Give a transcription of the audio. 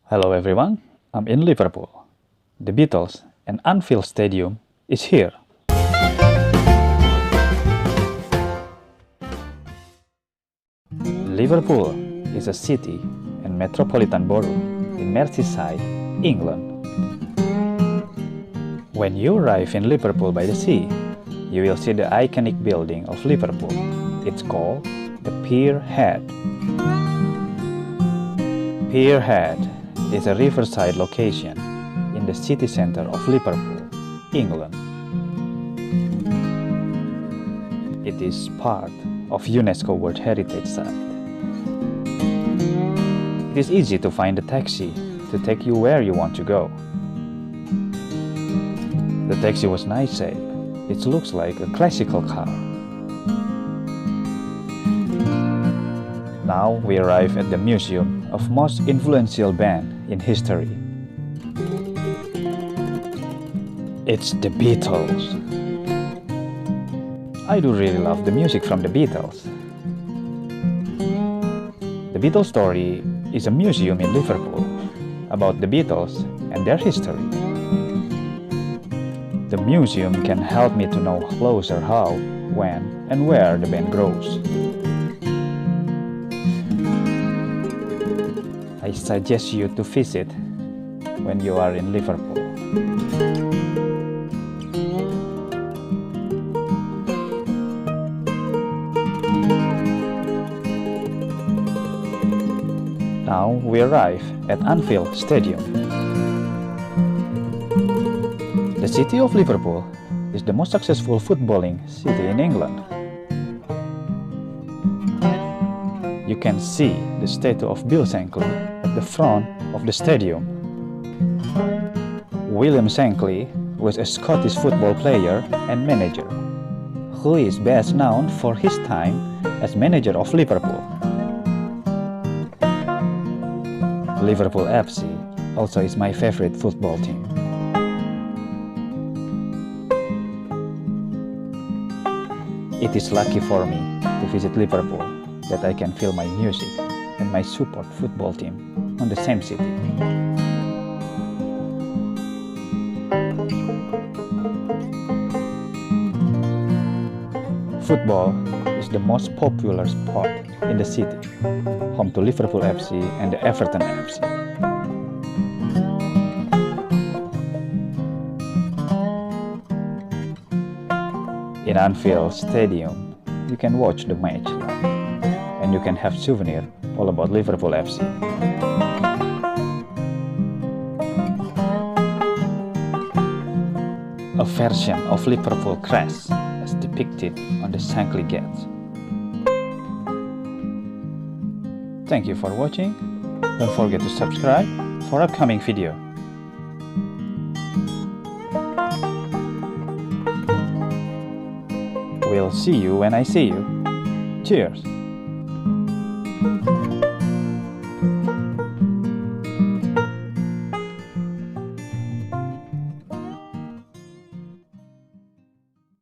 Hello everyone, I'm in Liverpool. The Beatles and ANFIELD Stadium is here. Liverpool is a city and metropolitan borough in Merseyside, England. When you arrive in Liverpool by the sea, you will see the iconic building of Liverpool. It's called the Pier Head. Pier Head is a riverside location in the city center of Liverpool, England. It is part of UNESCO World Heritage Site. It is easy to find a taxi to take you where you want to go. The taxi was nice shape. It looks like a classical car. Now we arrive at the museum of most influential band in history. It's the Beatles. I do really love the music from the Beatles. The Beatles Story is a museum in Liverpool about the Beatles and their history. The museum can help me to know closer how, when, and where the band grows. I suggest you to visit when you are in Liverpool. Now we arrive at ANFIELD Stadium. The city of Liverpool is the most successful footballing city in England. You can see the statue of Bill Shankly at the front of the stadium. William Shankly was a Scottish football player and manager, who is best known for his time as manager of Liverpool. Liverpool FC also is my favorite football team. It is lucky for me to visit Liverpool that I can feel my music and my support football team on the same city. Football is the most popular sport in the city, home to Liverpool FC and the Everton FC. In ANFIELD Stadium, you can watch the match live, and you can have souvenirs all about Liverpool FC. A version of Liverpool crest as depicted on the Shankly Gates. Thank you for watching. Don't forget to subscribe for upcoming video. We'll see you when I see you. Cheers!